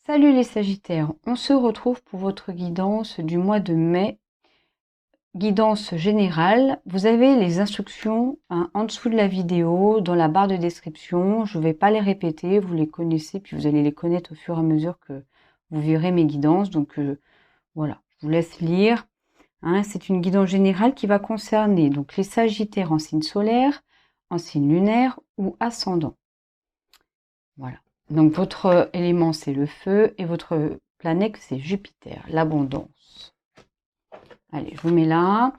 Salut les Sagittaires, on se retrouve pour votre guidance du mois de mai, guidance générale. Vous avez les instructions en dessous de la vidéo, dans la barre de description. Je ne vais pas les répéter, vous les connaissez, puis vous allez les connaître au fur et à mesure que vous verrez mes guidances. Donc voilà, je vous laisse lire. C'est une guidance générale qui va concerner donc les Sagittaires en signe solaire, en signe lunaire ou ascendant. Voilà. Donc votre élément c'est le feu et votre planète c'est Jupiter, l'abondance. Allez, je vous mets là.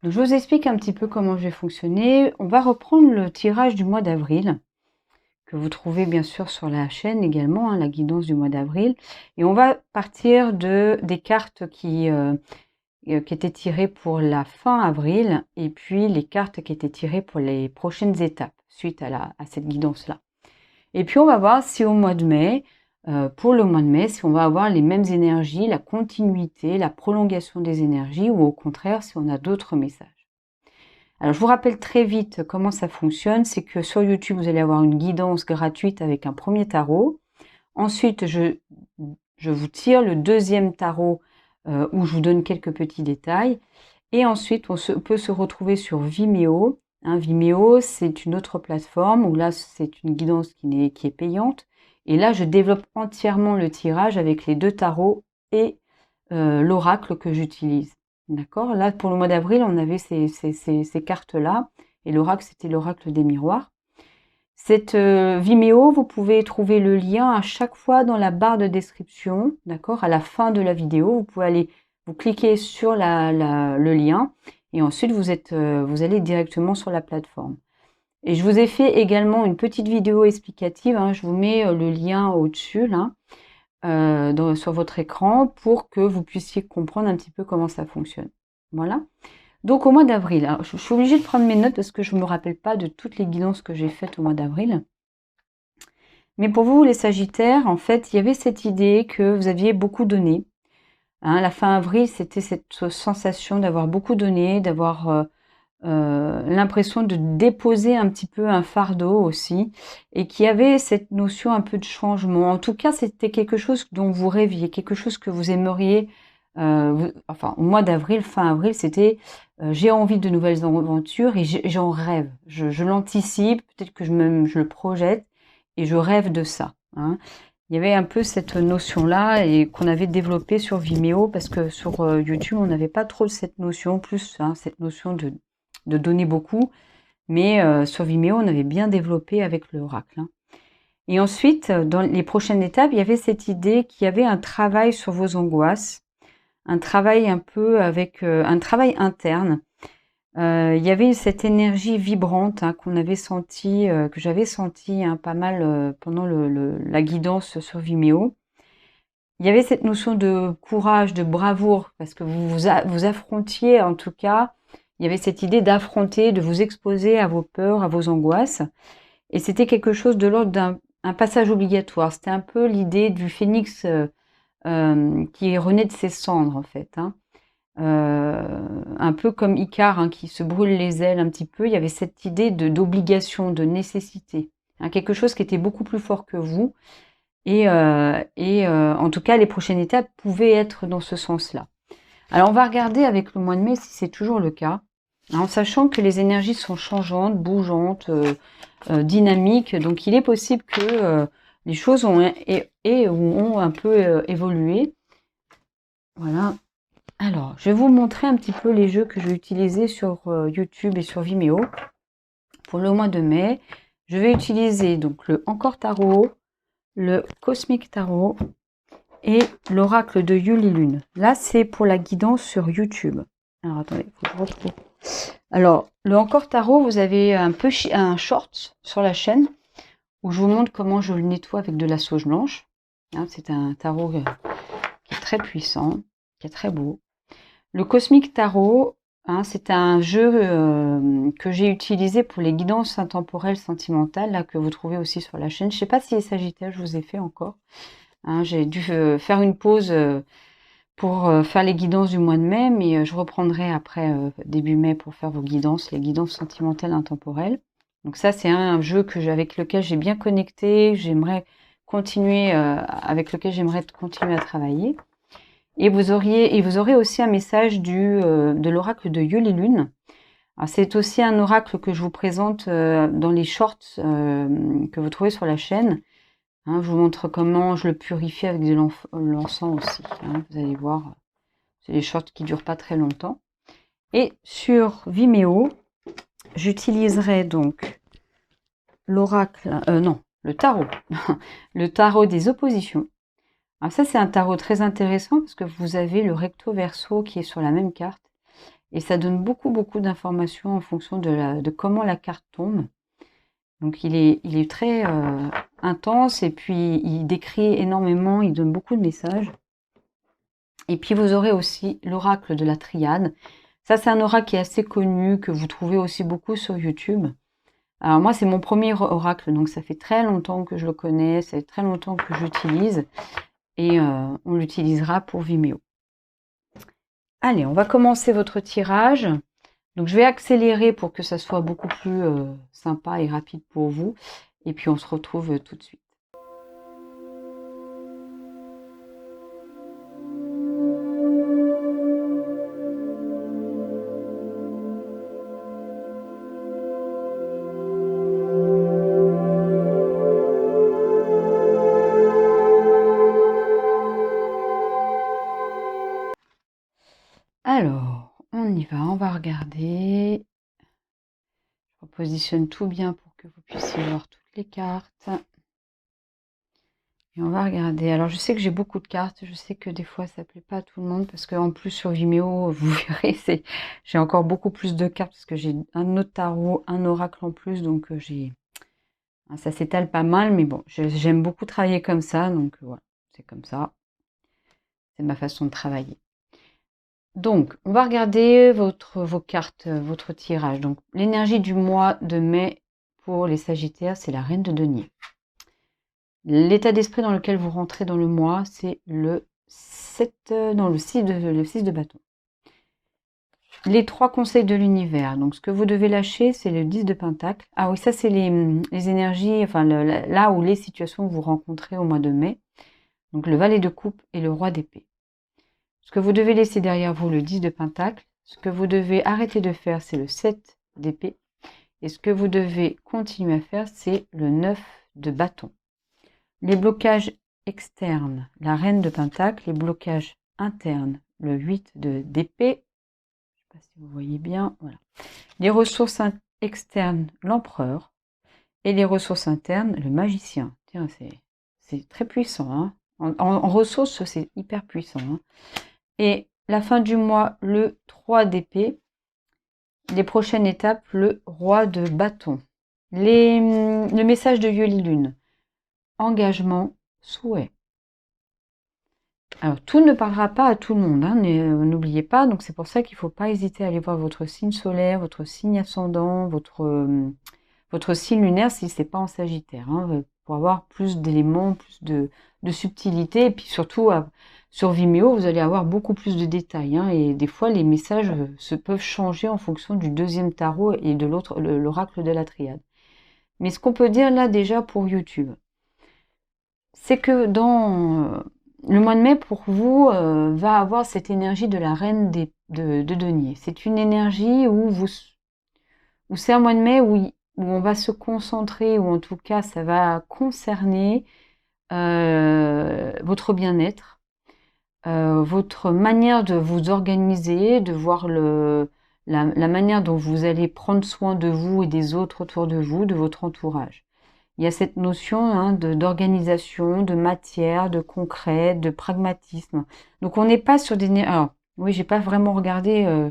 Donc, je vous explique un petit peu comment je vais fonctionner. On va reprendre le tirage du mois d'avril, que vous trouvez bien sûr sur la chaîne également, la guidance du mois d'avril. Et on va partir des cartes qui étaient tirées pour la fin avril, et puis les cartes qui étaient tirées pour les prochaines étapes, suite à cette guidance-là. Et puis on va voir si au mois de mai, pour le mois de mai, si on va avoir les mêmes énergies, la continuité, la prolongation des énergies, ou au contraire, si on a d'autres messages. Alors je vous rappelle très vite comment ça fonctionne, c'est que sur YouTube, vous allez avoir une guidance gratuite avec un premier tarot. Ensuite, je vous tire le deuxième tarot où je vous donne quelques petits détails. Et ensuite, on peut se retrouver sur Vimeo. Vimeo, c'est une autre plateforme où là, c'est une guidance qui est payante. Et là, je développe entièrement le tirage avec les deux tarots et l'oracle que j'utilise. D'accord? Là, pour le mois d'avril, on avait ces cartes-là. Et l'oracle, c'était l'oracle des miroirs. Cette Vimeo, vous pouvez trouver le lien à chaque fois dans la barre de description. D'accord? À la fin de la vidéo, vous pouvez aller, vous cliquez sur le lien. Et ensuite, vous allez directement sur la plateforme. Et je vous ai fait également une petite vidéo explicative. Je vous mets le lien au-dessus, là, sur votre écran, pour que vous puissiez comprendre un petit peu comment ça fonctionne. Voilà. Donc au mois d'avril, je suis obligée de prendre mes notes parce que je ne me rappelle pas de toutes les guidances que j'ai faites au mois d'avril. Mais pour vous, les Sagittaires, en fait, il y avait cette idée que vous aviez beaucoup donné. La fin avril, c'était cette sensation d'avoir beaucoup donné, d'avoir l'impression de déposer un petit peu un fardeau aussi, et qui avait cette notion un peu de changement. En tout cas, c'était quelque chose dont vous rêviez, quelque chose que vous aimeriez. Enfin, au mois d'avril, fin avril, c'était j'ai envie de nouvelles aventures et j'en rêve. Je l'anticipe, peut-être que je le projette et je rêve de ça. Il y avait un peu cette notion-là et qu'on avait développée sur Vimeo parce que sur YouTube, on n'avait pas trop cette notion, plus cette notion de donner beaucoup. Mais sur Vimeo, on avait bien développé avec l'oracle. Et ensuite, dans les prochaines étapes, il y avait cette idée qu'il y avait un travail sur vos angoisses, un travail un peu avec un travail interne. Il y avait cette énergie vibrante qu'on avait senti, que j'avais senti pas mal pendant la guidance sur Vimeo. Il y avait cette notion de courage, de bravoure, parce que vous affrontiez, en tout cas, il y avait cette idée d'affronter, de vous exposer à vos peurs, à vos angoisses. Et c'était quelque chose de l'ordre d'un passage obligatoire. C'était un peu l'idée du phénix qui renaît de ses cendres, en fait. Un peu comme Icare qui se brûle les ailes un petit peu. Il y avait cette idée d'obligation, de nécessité. Quelque chose qui était beaucoup plus fort que vous. Et en tout cas, les prochaines étapes pouvaient être dans ce sens-là. Alors, on va regarder avec le mois de mai si c'est toujours le cas, en sachant que les énergies sont changeantes, bougeantes, dynamiques. Donc, il est possible que les choses ont un peu évolué. Voilà. Alors, je vais vous montrer un petit peu les jeux que je vais utiliser sur YouTube et sur Vimeo. Pour le mois de mai, je vais utiliser donc le Encore Tarot, le Cosmic Tarot et l'oracle de Yule et Lune. Là, c'est pour la guidance sur YouTube. Alors, attendez, il faut que je retrouve. Alors, le Encore Tarot, vous avez un short sur la chaîne où je vous montre comment je le nettoie avec de la sauge blanche. C'est un tarot qui est très puissant, qui est très beau. Le Cosmic Tarot, c'est un jeu que j'ai utilisé pour les guidances intemporelles sentimentales, là, que vous trouvez aussi sur la chaîne. Je ne sais pas si les Sagittaires, je vous ai fait encore. J'ai dû faire une pause pour faire les guidances du mois de mai, mais je reprendrai après début mai pour faire vos guidances, les guidances sentimentales intemporelles. Donc ça, c'est un jeu avec lequel j'ai bien connecté, j'aimerais continuer, avec lequel j'aimerais continuer à travailler. Et vous aurez aussi un message de l'oracle de Yulilune. C'est aussi un oracle que je vous présente dans les shorts que vous trouvez sur la chaîne. Hein, je vous montre comment je le purifie avec de l'encens aussi. Hein, vous allez voir, c'est des shorts qui ne durent pas très longtemps. Et sur Vimeo, j'utiliserai donc l'oracle, non, le tarot, le tarot des oppositions. Alors ça, c'est un tarot très intéressant parce que vous avez le recto verso qui est sur la même carte. Et ça donne beaucoup d'informations en fonction de comment la carte tombe. Donc il est très intense et puis il décrit énormément, il donne beaucoup de messages. Et puis vous aurez aussi l'oracle de la triade. Ça, c'est un oracle qui est assez connu, que vous trouvez aussi beaucoup sur YouTube. Alors moi, c'est mon premier oracle, donc ça fait très longtemps que je le connais, ça fait très longtemps que j'utilise. Et on l'utilisera pour Vimeo. Allez, on va commencer votre tirage. Donc je vais accélérer pour que ça soit beaucoup plus sympa et rapide pour vous. Et puis on se retrouve tout de suite. Alors, on y va, on va regarder. Je repositionne tout bien pour que vous puissiez voir toutes les cartes. Et on va regarder. Alors, je sais que j'ai beaucoup de cartes. Je sais que des fois, ça ne plaît pas à tout le monde. Parce qu'en plus, sur Vimeo, vous verrez, j'ai encore beaucoup plus de cartes. Parce que j'ai un autre tarot, un oracle en plus. Donc, ça s'étale pas mal. Mais bon, j'aime beaucoup travailler comme ça. Donc, voilà, c'est comme ça. C'est ma façon de travailler. Donc, on va regarder vos cartes, votre tirage. Donc, l'énergie du mois de mai pour les Sagittaires, c'est la Reine de Denier. L'état d'esprit dans lequel vous rentrez dans le mois, c'est le 6 de bâton. Les 3 conseils de l'univers. Donc, ce que vous devez lâcher, c'est le 10 de pentacle. Ah oui, ça, c'est les énergies, enfin, là où les situations que vous rencontrez au mois de mai. Donc, le valet de coupe et le roi d'épée. Ce que vous devez laisser derrière vous, le 10 de pentacle. Ce que vous devez arrêter de faire, c'est le 7 d'épée. Et ce que vous devez continuer à faire, c'est le 9 de bâton. Les blocages externes, la reine de pentacle. Les blocages internes, le 8 d'épée. Je ne sais pas si vous voyez bien. Voilà. Les ressources externes, l'empereur. Et les ressources internes, le magicien. Tiens, c'est très puissant. Hein, en ressources, c'est hyper puissant. Hein. Et la fin du mois, le 3 d'épée. Les prochaines étapes, le roi de bâton. Le message de Yulilune. Engagement, souhait. Alors, tout ne parlera pas à tout le monde, hein, n'oubliez pas. Donc, c'est pour ça qu'il ne faut pas hésiter à aller voir votre signe solaire, votre signe ascendant, votre signe lunaire si ce n'est pas en Sagittaire. Hein, pour avoir plus d'éléments, plus de subtilité. Et puis surtout, sur Vimeo, vous allez avoir beaucoup plus de détails. Hein, et des fois, les messages peuvent changer en fonction du deuxième tarot et de l'autre, l'oracle de la triade. Mais ce qu'on peut dire là déjà pour YouTube, c'est que dans le mois de mai, pour vous, va avoir cette énergie de la reine de denier. C'est une énergie où c'est un mois de mai où on va se concentrer, ou en tout cas, ça va concerner votre bien-être, votre manière de vous organiser, de voir la manière dont vous allez prendre soin de vous et des autres autour de vous, de votre entourage. Il y a cette notion d'organisation, de matière, de concret, de pragmatisme. Donc on n'est pas sur des... Alors, oui, j'ai pas vraiment regardé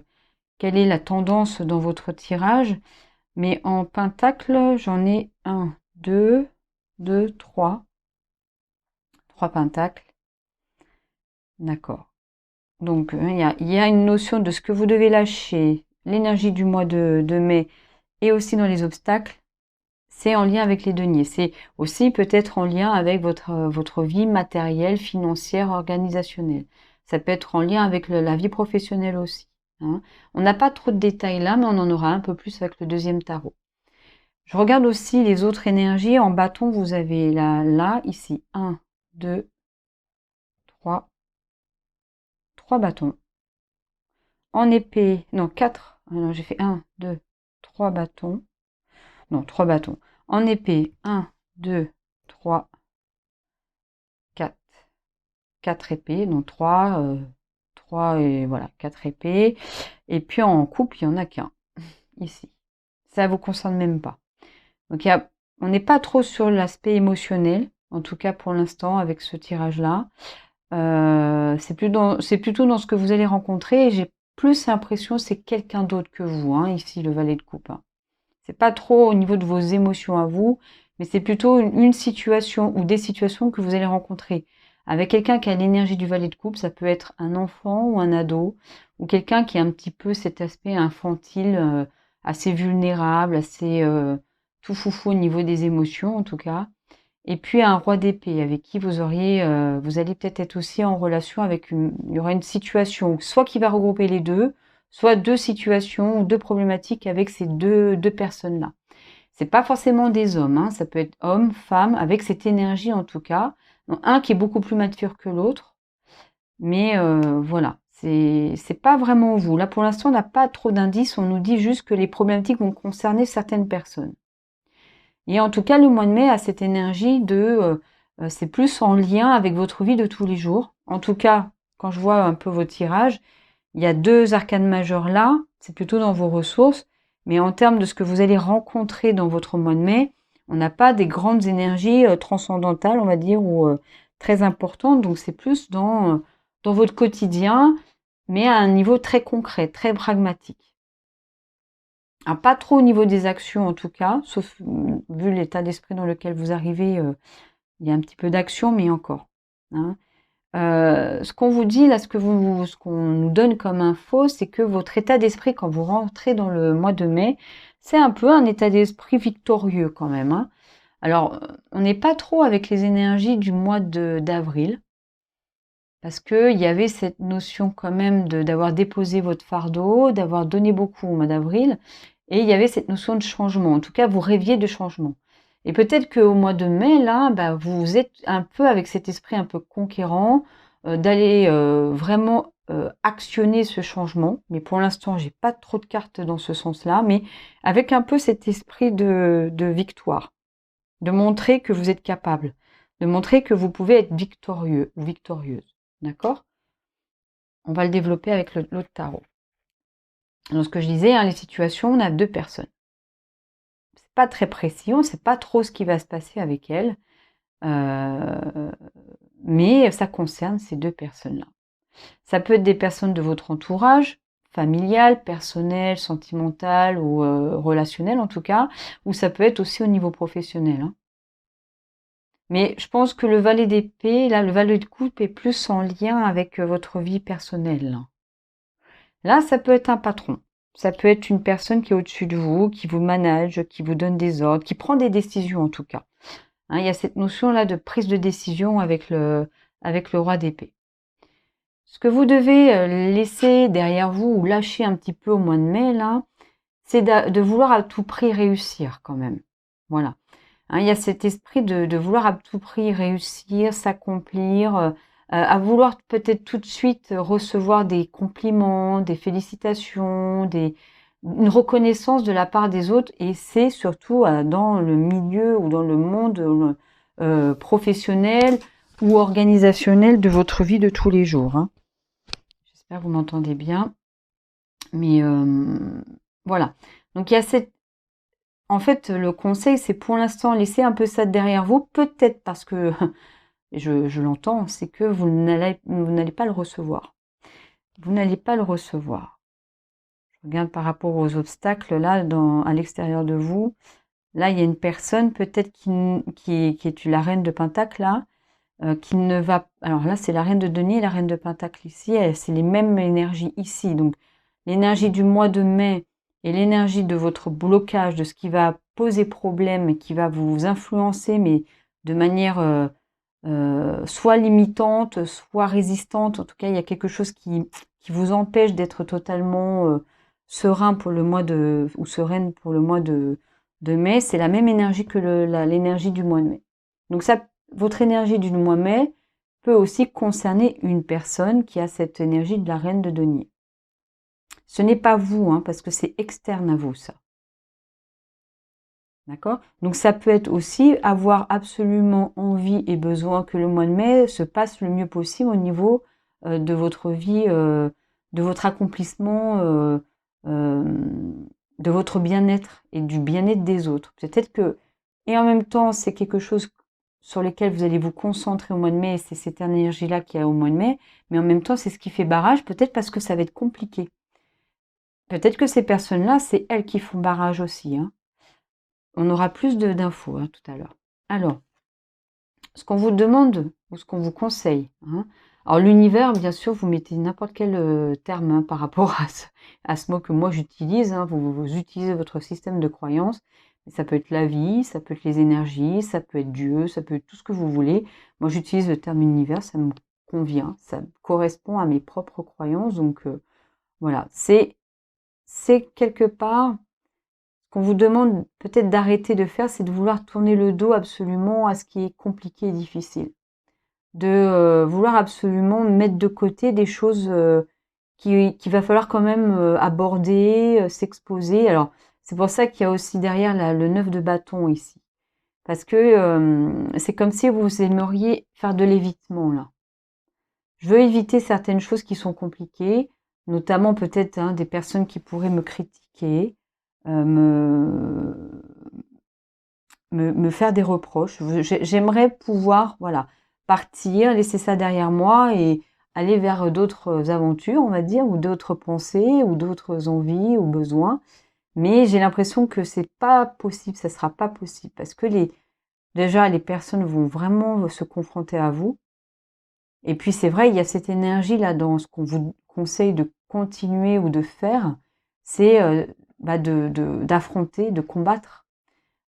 quelle est la tendance dans votre tirage, mais en pentacle, j'en ai 1, 2, 3. 3 pentacles. D'accord. Donc, il y a une notion de ce que vous devez lâcher, l'énergie du mois de mai, et aussi dans les obstacles. C'est en lien avec les deniers. C'est aussi peut-être en lien avec votre vie matérielle, financière, organisationnelle. Ça peut être en lien avec la vie professionnelle aussi. Hein. On n'a pas trop de détails là, mais on en aura un peu plus avec le deuxième tarot. Je regarde aussi les autres énergies. En bâton, vous avez là, ici, 1, 2, 3, 3 bâtons. En épée, non, 4. Ah non, j'ai fait 1, 2, 3 bâtons. Non, 3 bâtons. En épée, 1, 2, 3, 4. 4 épées, donc 3 et voilà, 4 épées. Et puis en coupe, il n'y en a qu'un, ici. Ça vous concerne même pas. Donc on n'est pas trop sur l'aspect émotionnel, en tout cas pour l'instant avec ce tirage-là. C'est plutôt dans ce que vous allez rencontrer. Et j'ai plus l'impression c'est quelqu'un d'autre que vous, hein, ici le valet de coupe. Hein. C'est pas trop au niveau de vos émotions à vous, mais c'est plutôt une situation ou des situations que vous allez rencontrer. Avec quelqu'un qui a l'énergie du valet de coupe, ça peut être un enfant ou un ado, ou quelqu'un qui a un petit peu cet aspect infantile, assez vulnérable, assez tout foufou au niveau des émotions en tout cas. Et puis un roi d'épée avec qui vous allez peut-être être aussi en relation avec il y aura une situation, soit qui va regrouper les deux, soit deux situations ou deux problématiques avec ces deux personnes-là. C'est pas forcément des hommes, hein, ça peut être homme, femme, avec cette énergie en tout cas. Donc, un qui est beaucoup plus mature que l'autre, mais voilà, c'est pas vraiment vous. Là pour l'instant on n'a pas trop d'indices, on nous dit juste que les problématiques vont concerner certaines personnes. Et en tout cas, le mois de mai a cette énergie c'est plus en lien avec votre vie de tous les jours. En tout cas, quand je vois un peu vos tirages, il y a 2 arcanes majeures là, c'est plutôt dans vos ressources, mais en termes de ce que vous allez rencontrer dans votre mois de mai, on n'a pas des grandes énergies transcendantales, on va dire, ou très importantes, donc c'est plus dans votre quotidien, mais à un niveau très concret, très pragmatique. Alors, pas trop au niveau des actions en tout cas, sauf vu l'état d'esprit dans lequel vous arrivez, il y a un petit peu d'action, mais encore. Hein. Ce qu'on vous dit là, ce qu'on nous donne comme info, c'est que votre état d'esprit quand vous rentrez dans le mois de mai, c'est un peu un état d'esprit victorieux quand même. Hein. Alors, on n'est pas trop avec les énergies du mois d'avril, parce qu'il y avait cette notion quand même d'avoir déposé votre fardeau, d'avoir donné beaucoup au mois d'avril, et il y avait cette notion de changement. En tout cas, vous rêviez de changement. Et peut-être qu'au mois de mai, là, bah, vous êtes un peu avec cet esprit un peu conquérant, d'aller vraiment actionner ce changement. Mais pour l'instant, j'ai pas trop de cartes dans ce sens-là, mais avec un peu cet esprit de victoire, de montrer que vous êtes capable, de montrer que vous pouvez être victorieux ou victorieuse. D'accord? On va le développer avec l'autre tarot. Donc, ce que je disais, hein, les situations, on a 2 personnes. C'est pas très précis, on ne sait pas trop ce qui va se passer avec elles, mais ça concerne ces 2 personnes-là. Ça peut être des personnes de votre entourage, familial, personnel, sentimental ou relationnel en tout cas, ou ça peut être aussi au niveau professionnel. Hein. Mais je pense que le valet d'épée, là, le valet de coupe est plus en lien avec votre vie personnelle. Là, ça peut être un patron. Ça peut être une personne qui est au-dessus de vous, qui vous manage, qui vous donne des ordres, qui prend des décisions en tout cas. Hein, il y a cette notion-là de prise de décision avec le roi d'épée. Ce que vous devez laisser derrière vous ou lâcher un petit peu au mois de mai, là, c'est de vouloir à tout prix réussir quand même. Voilà. Hein, il y a cet esprit de vouloir à tout prix réussir, s'accomplir, à vouloir peut-être tout de suite recevoir des compliments, des félicitations, une reconnaissance de la part des autres. Et c'est surtout dans le milieu ou dans le monde professionnel ou organisationnel de votre vie de tous les jours. Hein. J'espère que vous m'entendez bien. Mais voilà. Donc il y a en fait, le conseil, c'est pour l'instant laisser un peu ça derrière vous, peut-être parce que, je l'entends, c'est que vous n'allez pas le recevoir. Vous n'allez pas le recevoir. Je regarde par rapport aux obstacles, là, à l'extérieur de vous. Là, il y a une personne, peut-être qui est la reine de Pentacle, là, qui ne va... Alors là, c'est la reine de denier et la reine de Pentacle ici. C'est les mêmes énergies ici. Donc, l'énergie du mois de mai et l'énergie de votre blocage, de ce qui va poser problème et qui va vous influencer, mais de manière soit limitante, soit résistante. En tout cas, il y a quelque chose qui vous empêche d'être totalement serein pour le mois ou sereine pour le mois de mai, c'est la même énergie que l'énergie du mois de mai. Donc ça, votre énergie du mois de mai peut aussi concerner une personne qui a cette énergie de la reine de denier. Ce n'est pas vous, hein, parce que c'est externe à vous, ça. D'accord? Donc ça peut être aussi avoir absolument envie et besoin que le mois de mai se passe le mieux possible au niveau de votre vie, de votre accomplissement, euh, de votre bien-être et du bien-être des autres. Peut-être que, et en même temps, c'est quelque chose sur lequel vous allez vous concentrer au mois de mai, et c'est cette énergie-là qu'il y a au mois de mai, mais en même temps, c'est ce qui fait barrage, peut-être parce que ça va être compliqué. Peut-être que ces personnes-là, c'est elles qui font barrage aussi, hein. On aura plus d'infos hein, tout à l'heure. Alors, ce qu'on vous demande ou ce qu'on vous conseille, hein, alors l'univers, bien sûr, vous mettez n'importe quel terme hein, par rapport à ce mot que moi j'utilise, hein, vous utilisez votre système de croyance, ça peut être la vie, ça peut être les énergies, ça peut être Dieu, ça peut être tout ce que vous voulez. Moi j'utilise le terme univers, ça me convient, ça correspond à mes propres croyances, donc voilà, c'est quelque part qu'on vous demande peut-être d'arrêter de faire, c'est de vouloir tourner le dos absolument à ce qui est compliqué et difficile. De vouloir absolument mettre de côté des choses qu'il va falloir quand même aborder, s'exposer. Alors, c'est pour ça qu'il y a aussi derrière le 9 de bâton ici. Parce que c'est comme si vous aimeriez faire de l'évitement, là. Je veux éviter certaines choses qui sont compliquées, notamment peut-être hein, des personnes qui pourraient me critiquer, me faire des reproches. J'aimerais pouvoir, voilà, partir, laisser ça derrière moi et aller vers d'autres aventures, on va dire, ou d'autres pensées, ou d'autres envies ou besoins. Mais j'ai l'impression que c'est pas possible, ça sera pas possible, parce que déjà, les personnes vont vraiment se confronter à vous. Et puis, c'est vrai, il y a cette énergie-là dans ce qu'on vous conseille de continuer ou de faire, c'est d'affronter, de combattre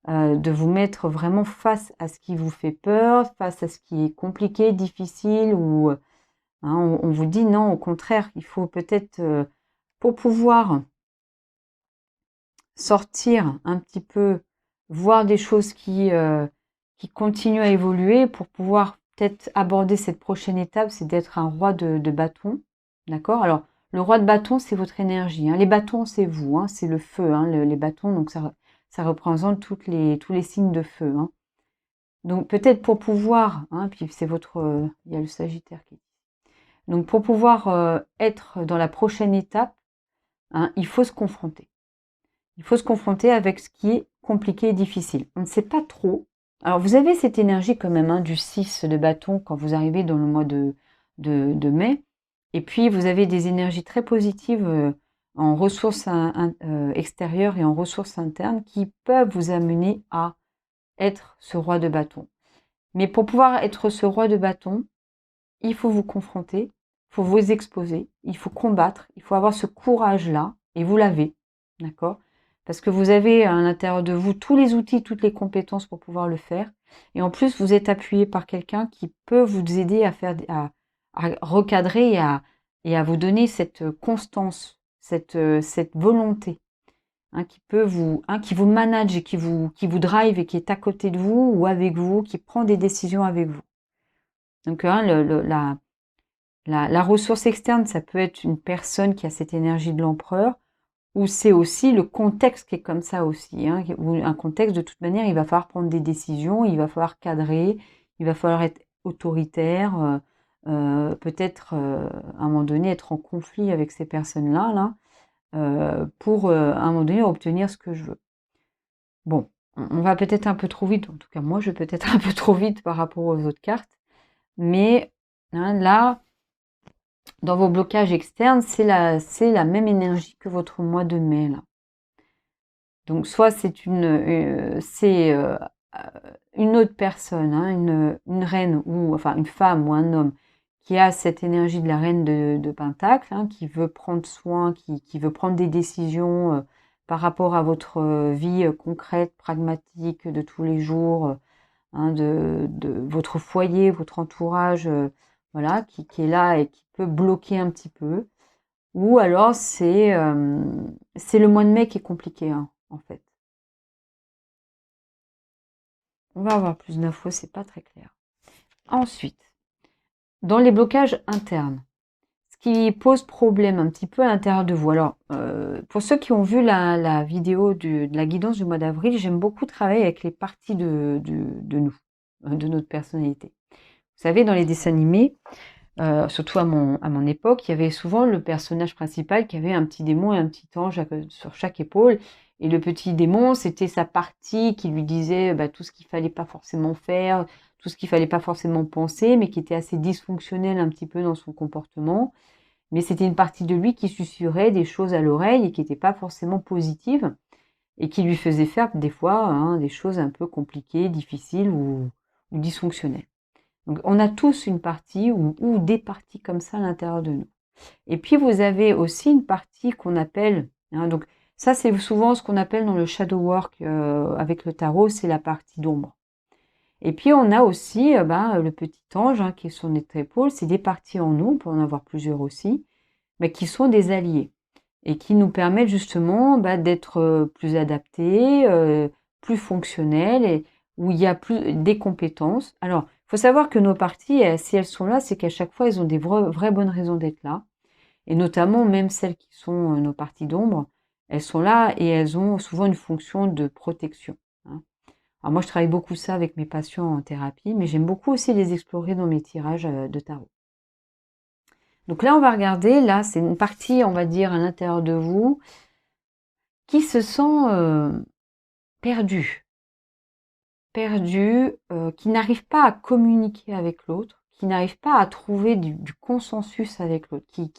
de vous mettre vraiment face à ce qui vous fait peur, face à ce qui est compliqué, difficile, ou hein, on vous dit non, au contraire, il faut peut-être, pour pouvoir sortir un petit peu, voir des choses qui continuent à évoluer, pour pouvoir peut-être aborder cette prochaine étape, c'est d'être un roi de bâton, d'accord? Alors, le roi de bâton, c'est votre énergie, hein. Les bâtons, c'est vous, hein, c'est le feu, hein, les bâtons, donc ça représente tous les signes de feu, hein. Donc peut-être pour pouvoir, hein, puis c'est votre, il y a le Sagittaire qui. Donc pour pouvoir être dans la prochaine étape, hein, il faut se confronter. Il faut se confronter avec ce qui est compliqué et difficile. On ne sait pas trop. Alors vous avez cette énergie quand même hein, du 6 de bâton quand vous arrivez dans le mois de mai. Et puis vous avez des énergies très positives en ressources extérieures et en ressources internes qui peuvent vous amener à être ce roi de bâton. Mais pour pouvoir être ce roi de bâton, il faut vous confronter, il faut vous exposer, il faut combattre, il faut avoir ce courage-là, et vous l'avez, d'accord? Parce que vous avez à l'intérieur de vous tous les outils, toutes les compétences pour pouvoir le faire. Et en plus, vous êtes appuyé par quelqu'un qui peut vous aider à recadrer et à vous donner cette constance, cette volonté. Hein, qui vous manage et qui vous drive et qui est à côté de vous ou avec vous, qui prend des décisions avec vous. Donc, hein, la ressource externe, ça peut être une personne qui a cette énergie de l'empereur, ou c'est aussi le contexte qui est comme ça aussi. Hein, où un contexte, de toute manière, il va falloir prendre des décisions, il va falloir cadrer, il va falloir être autoritaire, peut-être à un moment donné être en conflit avec ces personnes-là, là, pour à un moment donné obtenir ce que je veux. Bon, on va peut-être un peu trop vite, en tout cas moi je vais peut-être un peu trop vite par rapport aux autres cartes, mais hein, là, dans vos blocages externes, c'est la même énergie que votre mois de mai, là. Donc soit c'est une autre personne, hein, une reine, ou enfin une femme ou un homme, qui a cette énergie de la reine de Pentacle, hein, qui veut prendre soin, qui veut prendre des décisions par rapport à votre vie concrète, pragmatique, de tous les jours, hein, de votre foyer, votre entourage, voilà, qui est là et qui peut bloquer un petit peu. Ou alors c'est le mois de mai qui est compliqué, hein, en fait. On va avoir plus d'infos, c'est pas très clair. Ensuite, dans les blocages internes, ce qui pose problème un petit peu à l'intérieur de vous. Alors, pour ceux qui ont vu la vidéo de la guidance du mois d'avril, j'aime beaucoup travailler avec les parties de nous, de notre personnalité. Vous savez, dans les dessins animés, surtout à mon époque, il y avait souvent le personnage principal qui avait un petit démon et un petit ange sur chaque épaule. Et le petit démon, c'était sa partie qui lui disait tout ce qu'il fallait pas forcément faire, tout ce qu'il fallait pas forcément penser, mais qui était assez dysfonctionnel un petit peu dans son comportement. Mais c'était une partie de lui qui susurrait des choses à l'oreille et qui n'était pas forcément positive et qui lui faisait faire des fois des choses un peu compliquées, difficiles ou dysfonctionnelles. Donc on a tous une partie ou des parties comme ça à l'intérieur de nous. Et puis vous avez aussi une partie qu'on appelle, donc ça c'est souvent ce qu'on appelle dans le shadow work avec le tarot, c'est la partie d'ombre. Et puis on a aussi le petit ange qui est sur notre épaule, c'est des parties en nous, on peut en avoir plusieurs aussi, mais qui sont des alliés et qui nous permettent justement d'être plus adaptés, plus fonctionnels et où il y a plus des compétences. Alors, il faut savoir que nos parties, si elles sont là, c'est qu'à chaque fois, elles ont des vraies bonnes raisons d'être là. Et notamment, même celles qui sont nos parties d'ombre, elles sont là et elles ont souvent une fonction de protection. Alors moi, je travaille beaucoup ça avec mes patients en thérapie, mais j'aime beaucoup aussi les explorer dans mes tirages de tarot. Donc là, on va regarder, là, c'est une partie, on va dire, à l'intérieur de vous, qui se sent perdue, qui n'arrive pas à communiquer avec l'autre, qui n'arrive pas à trouver du consensus avec l'autre, qui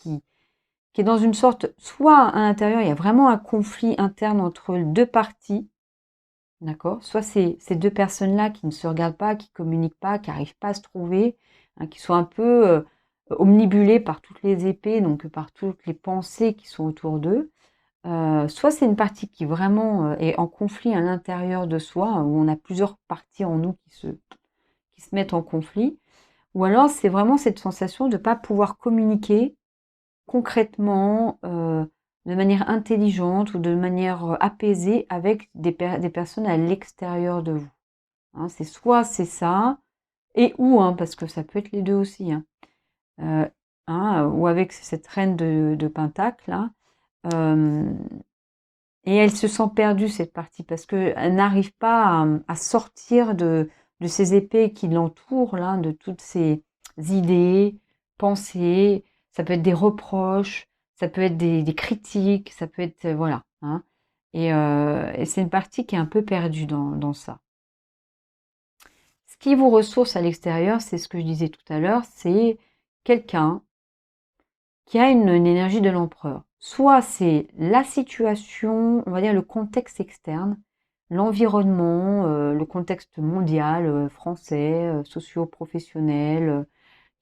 est dans une sorte, soit à l'intérieur, il y a vraiment un conflit interne entre deux parties, d'accord? Soit ces deux personnes-là qui ne se regardent pas, qui communiquent pas, qui n'arrivent pas à se trouver, qui sont un peu omnibulées par toutes les épées, donc par toutes les pensées qui sont autour d'eux. Soit c'est une partie qui vraiment est en conflit à l'intérieur de soi, où on a plusieurs parties en nous qui se mettent en conflit, ou alors c'est vraiment cette sensation de ne pas pouvoir communiquer concrètement, de manière intelligente ou de manière apaisée avec des personnes à l'extérieur de vous. C'est soit c'est ça, et ou, parce que ça peut être les deux aussi, ou avec cette reine de Pentacle là. Et elle se sent perdue, cette partie, parce qu'elle n'arrive pas à sortir de ces épées qui l'entourent, là, de toutes ces idées, pensées. Ça peut être des reproches, ça peut être des critiques, ça peut être... voilà. Et c'est une partie qui est un peu perdue dans ça. Ce qui vous ressource à l'extérieur, c'est ce que je disais tout à l'heure, c'est quelqu'un qui a une énergie de l'empereur. Soit c'est la situation, on va dire le contexte externe, l'environnement, le contexte mondial, français, socio-professionnel,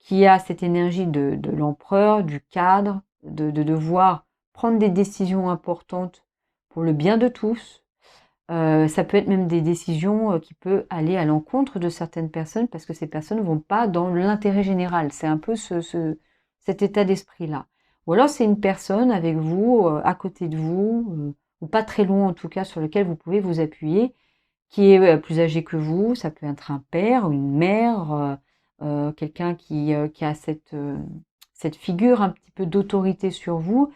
qui a cette énergie de l'empereur, du cadre, de devoir prendre des décisions importantes pour le bien de tous. Ça peut être même des décisions qui peuvent aller à l'encontre de certaines personnes parce que ces personnes ne vont pas dans l'intérêt général. C'est un peu cet état d'esprit-là. Ou alors c'est une personne avec vous, à côté de vous, ou pas très loin en tout cas, sur lequel vous pouvez vous appuyer, qui est plus âgé que vous. Ça peut être un père ou une mère, quelqu'un qui a cette figure un petit peu d'autorité sur vous.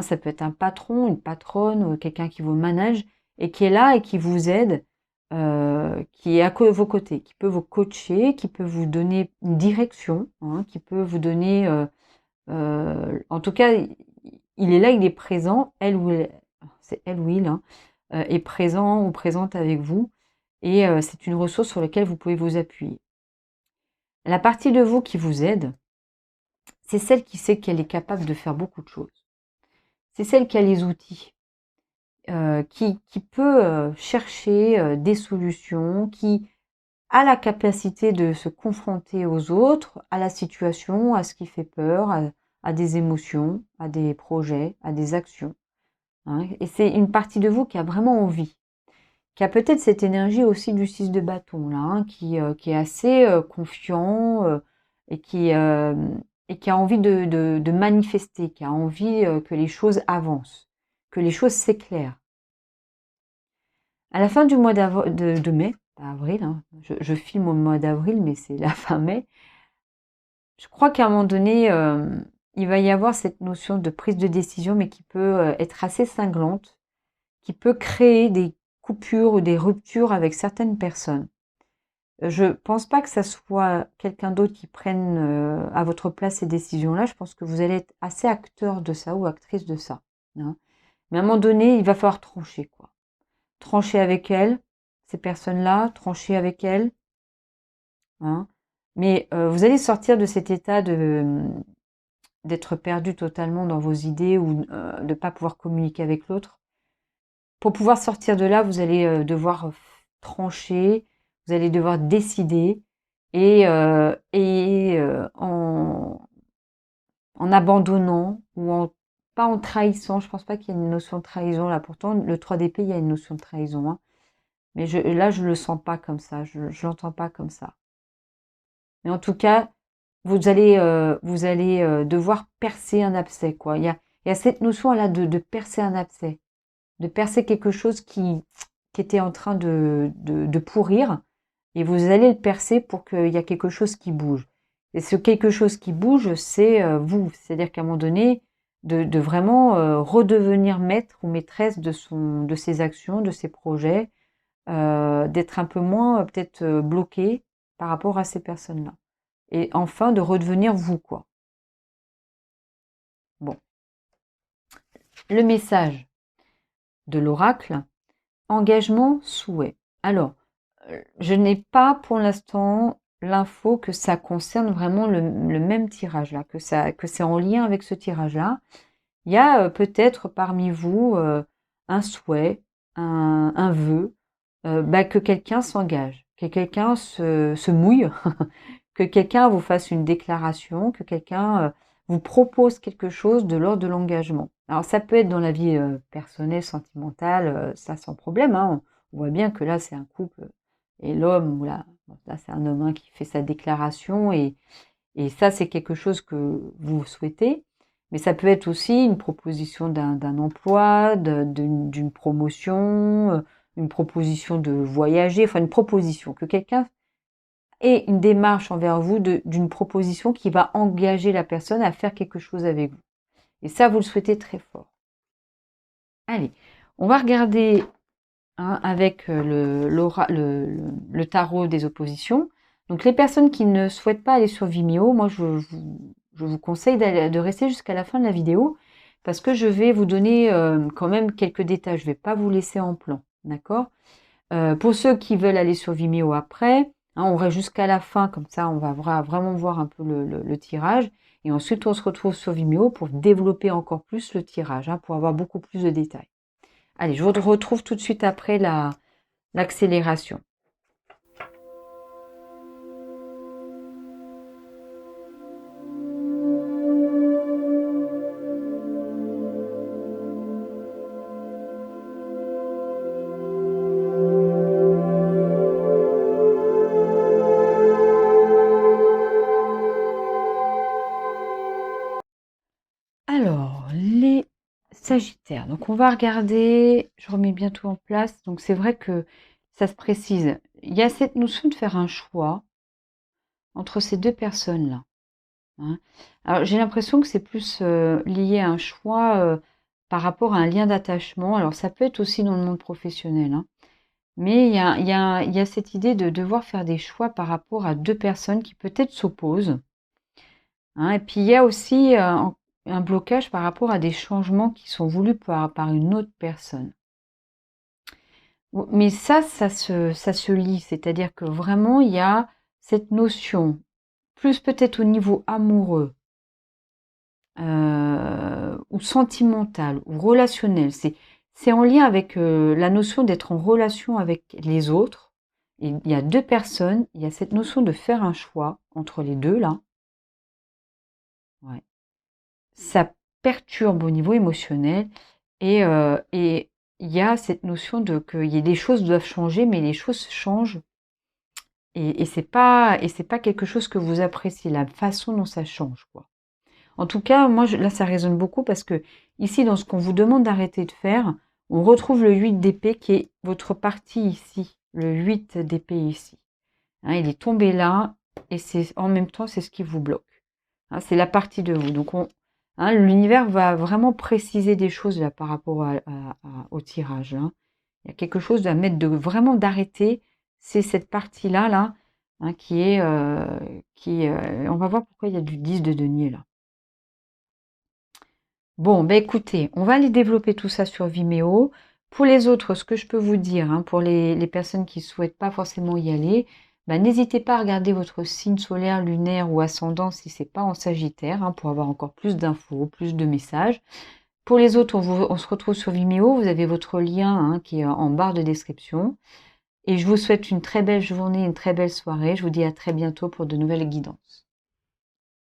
Ça peut être un patron, une patronne, ou quelqu'un qui vous manage et qui est là et qui vous aide, qui est à vos côtés, qui peut vous coacher, qui peut vous donner une direction, qui peut vous donner... en tout cas, il est là, il est présent, c'est elle ou il, est présent ou présente avec vous, et c'est une ressource sur laquelle vous pouvez vous appuyer. La partie de vous qui vous aide, c'est celle qui sait qu'elle est capable de faire beaucoup de choses. C'est celle qui a les outils, qui peut chercher des solutions, qui a la capacité de se confronter aux autres, à la situation, à ce qui fait peur, à des émotions, à des projets, à des actions. Et c'est une partie de vous qui a vraiment envie, qui a peut-être cette énergie aussi du 6 de bâton, là, qui est assez confiant et qui a envie de manifester, qui a envie que les choses avancent, que les choses s'éclairent. À la fin du mois de mai, avril, hein. Je filme au mois d'avril, mais c'est la fin mai. Je crois qu'à un moment donné, il va y avoir cette notion de prise de décision, mais qui peut être assez cinglante, qui peut créer des coupures ou des ruptures avec certaines personnes. Je pense pas que ça soit quelqu'un d'autre qui prenne à votre place ces décisions-là. Je pense que vous allez être assez acteur de ça ou actrice de ça, hein. Mais à un moment donné, il va falloir trancher, quoi. Trancher avec elles, ces personnes-là, trancher avec elles, hein. Mais vous allez sortir de cet état d'être perdu totalement dans vos idées ou de ne pas pouvoir communiquer avec l'autre. Pour pouvoir sortir de là, vous allez devoir trancher, vous allez devoir décider en abandonnant ou pas en trahissant. Je pense pas qu'il y ait une notion de trahison là. Pourtant, le 3 d'épée, il y a une notion de trahison, hein. Mais là, je le sens pas comme ça. Je l'entends pas comme ça. Mais en tout cas, vous allez devoir percer un abcès, quoi. Il y a cette notion là de percer un abcès, de percer quelque chose qui était en train de pourrir, et vous allez le percer pour qu'il y a quelque chose qui bouge. Et ce quelque chose qui bouge, c'est vous. C'est-à-dire qu'à un moment donné, de vraiment redevenir maître ou maîtresse de ses actions, de ses projets, d'être un peu moins peut-être bloqué par rapport à ces personnes-là. Et enfin, de redevenir vous, quoi. Bon. Le message de l'oracle, engagement, souhait. Alors, je n'ai pas pour l'instant l'info que ça concerne vraiment le même tirage là, que c'est en lien avec ce tirage là. Il y a peut-être parmi vous un souhait, un vœu, que quelqu'un s'engage, que quelqu'un se mouille, que quelqu'un vous fasse une déclaration, que quelqu'un vous propose quelque chose de l'ordre de l'engagement. Alors ça peut être dans la vie personnelle, sentimentale, ça sans problème, hein. On voit bien que là c'est un couple et l'homme, ou là c'est un homme, hein, qui fait sa déclaration et ça c'est quelque chose que vous souhaitez. Mais ça peut être aussi une proposition d'un emploi, d'une promotion, une proposition de voyager, enfin une proposition, que quelqu'un ait une démarche envers vous d'une proposition qui va engager la personne à faire quelque chose avec vous. Et ça, vous le souhaitez très fort. Allez, on va regarder, hein, avec le tarot des oppositions. Donc les personnes qui ne souhaitent pas aller sur Vimeo, moi je vous conseille de rester jusqu'à la fin de la vidéo parce que je vais vous donner quand même quelques détails. Je ne vais pas vous laisser en plan, d'accord? Pour ceux qui veulent aller sur Vimeo après, hein, on reste jusqu'à la fin, comme ça on va vraiment voir un peu le tirage. Et ensuite on se retrouve sur Vimeo pour développer encore plus le tirage, hein, pour avoir beaucoup plus de détails. Allez, je vous retrouve tout de suite après l'accélération. Alors, les Sagittaires. Donc, on va regarder, je remets bien tout en place. Donc, c'est vrai que ça se précise. Il y a cette notion de faire un choix entre ces deux personnes-là, hein. Alors, j'ai l'impression que c'est plus lié à un choix par rapport à un lien d'attachement. Alors, ça peut être aussi dans le monde professionnel, hein. Mais il y a cette idée de devoir faire des choix par rapport à deux personnes qui peut-être s'opposent, hein. Et puis, il y a aussi un blocage par rapport à des changements qui sont voulus par une autre personne. Mais ça se lie, c'est-à-dire que vraiment, il y a cette notion, plus peut-être au niveau amoureux, ou sentimental, ou relationnel. C'est en lien avec la notion d'être en relation avec les autres. Et il y a deux personnes, il y a cette notion de faire un choix entre les deux, là. Ouais. Ça perturbe au niveau émotionnel et il y a cette notion qu'il y a des choses doivent changer, mais les choses changent et c'est pas quelque chose que vous appréciez, la façon dont ça change, quoi. En tout cas, moi, là, ça résonne beaucoup parce que ici, dans ce qu'on vous demande d'arrêter de faire, on retrouve le 8 d'épée qui est votre partie ici, le 8 d'épée ici. Hein, il est tombé là, et c'est en même temps, c'est ce qui vous bloque. Hein, c'est la partie de vous. Donc, l'univers va vraiment préciser des choses là par rapport au tirage. Hein. Il y a quelque chose à mettre vraiment d'arrêter. C'est cette partie-là, là, hein, qui est... on va voir pourquoi il y a du 10 de denier là. Bon, ben écoutez, on va aller développer tout ça sur Vimeo. Pour les autres, ce que je peux vous dire, hein, pour les personnes qui ne souhaitent pas forcément y aller, ben, n'hésitez pas à regarder votre signe solaire, lunaire ou ascendant si c'est pas en Sagittaire, hein, pour avoir encore plus d'infos, plus de messages. Pour les autres, on se retrouve sur Vimeo. Vous avez votre lien, hein, qui est en barre de description. Et je vous souhaite une très belle journée, une très belle soirée. Je vous dis à très bientôt pour de nouvelles guidances.